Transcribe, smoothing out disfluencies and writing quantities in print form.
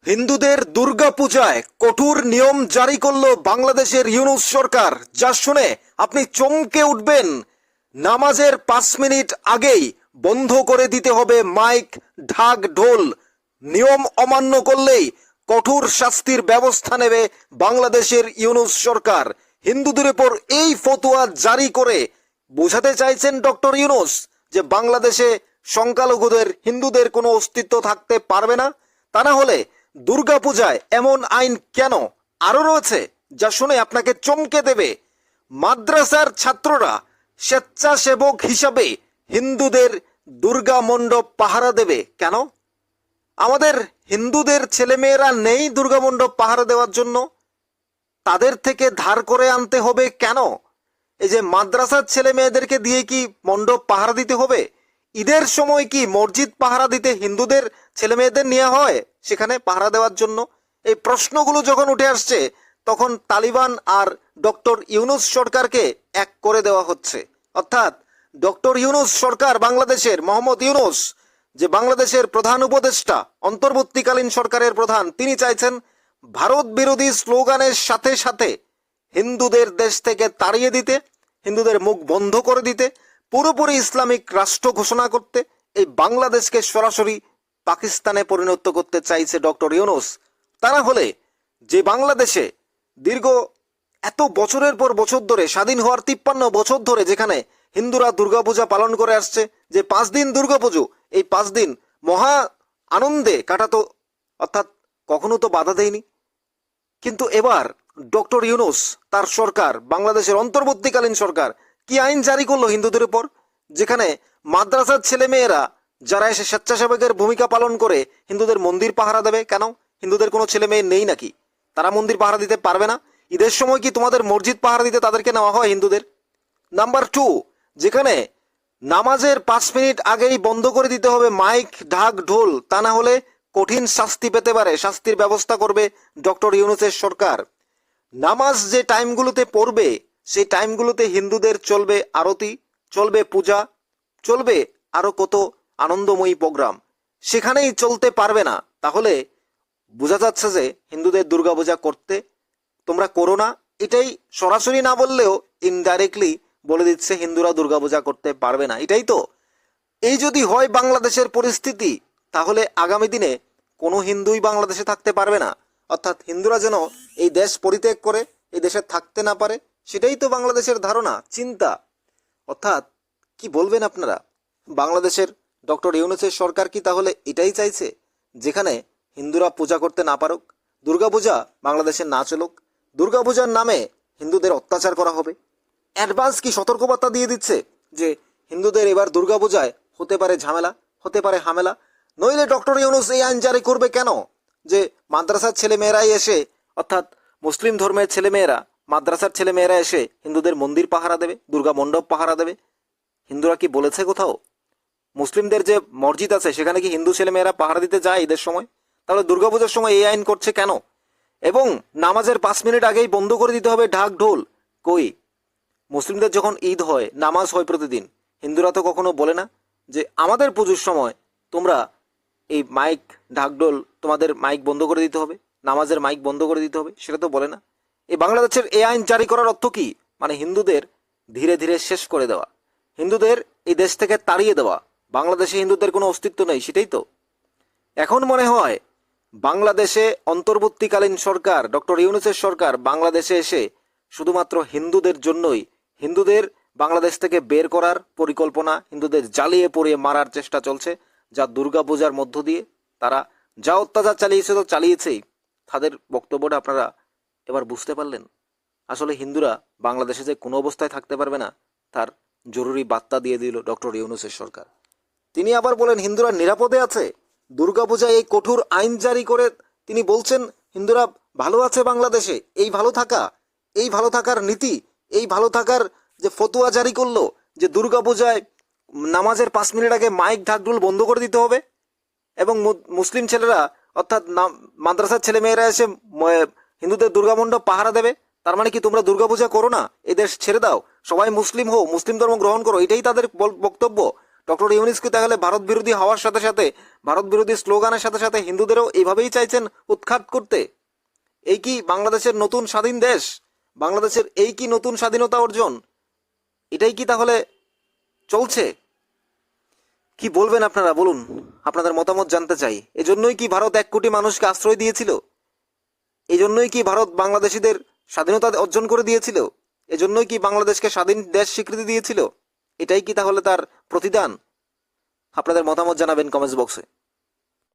হিন্দুদের দুর্গাপূজায় কঠোর নিয়ম জারি করলো বাংলাদেশের ইউনূস সরকার, যা শুনে আপনি চমকে উঠবেন। নামাজের 5 মিনিট আগেই বন্ধ করে দিতে হবে মাইক, ঢাক, ঢোল। নিয়ম অমান্য করলেই কঠোর শাস্তির ব্যবস্থা নেবে বাংলাদেশের ইউনূস সরকার। হিন্দুদের উপর এই ফতোয়া জারি করে বোঝাতে চাইছেন ডক্টর ইউনূস যে বাংলাদেশে সংখ্যালঘুদের, হিন্দুদের কোনো অস্তিত্ব থাকতে পারবে না। তা না হলে দুর্গাপূজায় এমন আইন কেন আরো রয়েছে, যা শুনে আপনাকে চমকে দেবে। মাদ্রাসার ছাত্ররা স্বেচ্ছাসেবক হিসাবে হিন্দুদের দুর্গা মণ্ডপ পাহারা দেবে কেন? আমাদের হিন্দুদের ছেলেমেয়েরা নেই দুর্গা মণ্ডপ পাহারা দেওয়ার জন্য? তাদের থেকে ধার করে আনতে হবে কেন? এই যে মাদ্রাসার ছেলে মেয়েদেরকে দিয়ে কি মণ্ডপ পাহারা দিতে হবে? ঈদের সময় কি মসজিদ পাহারা দিতে হিন্দুদের ছেলে মেয়েদের নেওয়া হয় সেখানে পাহারা দেওয়ার জন্য? এই প্রশ্নগুলো যখন উঠে আসছে, তখন তালিবান আর ডক্টর ইউনূস সরকারকে এক করে দেওয়া হচ্ছে। অর্থাৎ ডক্টর ইউনূস সরকার, বাংলাদেশের মোহাম্মদ ইউনূস, যে বাংলাদেশের প্রধান উপদেষ্টা, অন্তর্বর্তীকালীন সরকারের প্রধান, তিনি চাইছেন ভারত বিরোধী স্লোগানের সাথে সাথে হিন্দুদের দেশ থেকে তাড়িয়ে দিতে, হিন্দুদের মুখ বন্ধ করে দিতে, পুরোপুরি ইসলামিক রাষ্ট্র ঘোষণা করতে, এই বাংলাদেশকে সরাসরি পাকিস্তানে পরিণত করতে চাইছে ডক্টর ইউনূস। তা না হলে যে বাংলাদেশে দীর্ঘ এত বছরের পর বছর ধরে, স্বাধীন হওয়ার 53 বছর ধরে যেখানে হিন্দুরা দুর্গাপূজা পালন করে আসছে, যে 5 দিন দুর্গাপুজো, এই 5 দিন মহা আনন্দে কাটাতো, অর্থাৎ কখনো তো বাধা দেয়নি। কিন্তু এবার ডক্টর ইউনূস, তার সরকার, বাংলাদেশের অন্তর্বর্তীকালীন সরকার কি আইন জারি করলো হিন্দুদের উপর, যেখানে মাদ্রাসার ছেলে মেয়েরা যারা এসে স্বেচ্ছাসেবকের ভূমিকা পালন করে হিন্দুদের মন্দির পাহারা দেবে কেন? হিন্দুদের কোনো ছেলে মেয়ে নেই নাকি? তারা মন্দির পাহারা দিতে পারবে না? ঈদের সময় কি তোমাদের মসজিদ পাহারা দিতে তাদেরকে নেওয়া হয় হিন্দুদের? নাম্বার 2, যেখানে নামাজের 5 মিনিট আগেই বন্ধ করে দিতে হবে মাইক, ঢাক, ঢোল, তা না হলে কঠিন শাস্তি পেতে পারে, শাস্তির ব্যবস্থা করবে ডক্টর ইউনূসের সরকার। নামাজ যে টাইমগুলোতে পড়বে, সেই টাইমগুলোতে হিন্দুদের চলবে আরতি, চলবে পূজা, চলবে আরো কত আনন্দময়ী প্রোগ্রাম, সেখানেই চলতে পারবে না। তাহলে বোঝা যাচ্ছে যে হিন্দুদের দুর্গাপূজা করতে তোমরা করো না। এটাই সরাসরি না বললেও ইনডাইরেক্টলি বলে দিচ্ছে হিন্দুরা দুর্গাপূজা করতে পারবে না। এটাই তো। এই যদি হয় বাংলাদেশের পরিস্থিতি, তাহলে আগামী দিনে কোনো হিন্দুই বাংলাদেশে থাকতে পারবে না। অর্থাৎ হিন্দুরা যেন এই দেশ পরিত্যাগ করে এই দেশে থাকতে না পারে, সেটাই তো বাংলাদেশের ধারণা, চিন্তা। অর্থাৎ কি বলবেন আপনারা? বাংলাদেশের ডক্টর ইউনূসের সরকার কি তাহলে এটাই চাইছে, যেখানে হিন্দুরা পূজা করতে না পারুক, দুর্গাপূজা বাংলাদেশে না চলুক, দুর্গাপূজার নামে হিন্দুদের অত্যাচার করা হবে? অ্যাডভান্স কি সতর্কবার্তা দিয়ে দিচ্ছে যে হিন্দুদের এবার দুর্গাপূজায় হতে পারে ঝামেলা, হতে পারে হামেলা? নইলে ডক্টর ইউনূস এই আইন জারি করবে কেন যে মাদ্রাসার ছেলে মেয়েরাই এসে, অর্থাৎ মুসলিম ধর্মের ছেলে মেয়েরা, মাদ্রাসার ছেলে মেয়েরা এসে হিন্দুদের মন্দির পাহারা দেবে, দুর্গা মণ্ডপ পাহারা দেবে? হিন্দুরা কি বলেছে কোথাও? মুসলিমদের যে মসজিদ আছে সেখানে কি হিন্দু ছেলে মেয়েরা পাহারা দিতে যায় ঈদের সময়? তাহলে দুর্গাপূজার সময় এই আইন করছে কেন? এবং নামাজের 5 মিনিট আগেই বন্ধ করে দিতে হবে ঢাক, ঢোল। কই? মুসলিমদের যখন ঈদ হয়, নামাজ হয় প্রতিদিন, হিন্দুরা তো কখনো বলে না যে আমাদের পুজোর সময় তোমরা এই মাইক, ঢাকঢোল, তোমাদের মাইক বন্ধ করে দিতে হবে, নামাজের মাইক বন্ধ করে দিতে হবে, সেটা তো বলে না। এই বাংলাদেশের এই আইন জারি করার অর্থ কি? মানে হিন্দুদের ধীরে ধীরে শেষ করে দেওয়া, হিন্দুদের এই দেশ থেকে তাড়িয়ে দেওয়া, বাংলাদেশে হিন্দুদের কোনো অস্তিত্ব নেই, সেটাই তো। এখন মনে হয় বাংলাদেশে অন্তর্বর্তীকালীন সরকার, ডক্টর ইউনূসের সরকার বাংলাদেশে এসে শুধুমাত্র হিন্দুদের জন্যই, হিন্দুদের বাংলাদেশ থেকে বের করার পরিকল্পনা, হিন্দুদের জ্বালিয়ে পুড়িয়ে মারার চেষ্টা চলছে। যা দুর্গাপূজার মধ্য দিয়ে তারা যা অত্যাচার চালিয়েছে তো চালিয়েছেই। তাদের বক্তব্যটা আপনারা এবার বুঝতে পারলেন। আসলে হিন্দুরা বাংলাদেশে যে কোনো অবস্থায় থাকতে পারবে না, তার জরুরি বার্তা দিয়ে দিল ডক্টর ইউনূসের সরকার। তিনি আবার বলেন হিন্দুরা নিরাপদে আছে। দুর্গাপূজায় এই কঠোর আইন জারি করে তিনি বলছেন হিন্দুরা ভালো আছে বাংলাদেশে। এই ভালো থাকা, এই ভালো থাকার নীতি, এই ভালো থাকার যে ফতোয়া জারি করলো যে দুর্গাপূজায় নামাজের 5 মিনিট আগে মাইক, ঢাকঢোল বন্ধ করে দিতে হবে, এবং মুসলিম ছেলেরা, অর্থাৎ মাদ্রাসার ছেলে মেয়েরা এসে হিন্দুদের দুর্গা মণ্ডপ পাহারা দেবে। তার মানে কি তোমরা দুর্গাপূজা করো না, এই দেশ ছেড়ে দাও, সবাই মুসলিম হও, মুসলিম ধর্ম গ্রহণ করো, এটাই তাদের বক্তব্য। ডক্টর ইউনূস কি তাহলে ভারত বিরোধী হওয়ার সাথে সাথে, ভারত বিরোধী স্লোগানের সাথে সাথে হিন্দুদেরও এইভাবেই চাইছেন উৎখাত করতে? এই কি বাংলাদেশের নতুন স্বাধীন দেশ? বাংলাদেশের এই কি নতুন স্বাধীনতা অর্জন? এটাই কি তাহলে চলছে? কি বলবেন আপনারা, বলুন, আপনাদের মতামত জানতে চাই। এজন্যই কি ভারত 1 কোটি মানুষকে আশ্রয় দিয়েছিল? এজন্যই কি ভারত বাংলাদেশিদের স্বাধীনতা অর্জন করে দিয়েছিল? এজন্যই কি বাংলাদেশকে স্বাধীন দেশ স্বীকৃতি দিয়েছিল? এটাই কি তাহলে তার প্রতিদান? আপনাদের মতামত জানাবেন কমেন্টস বক্সে।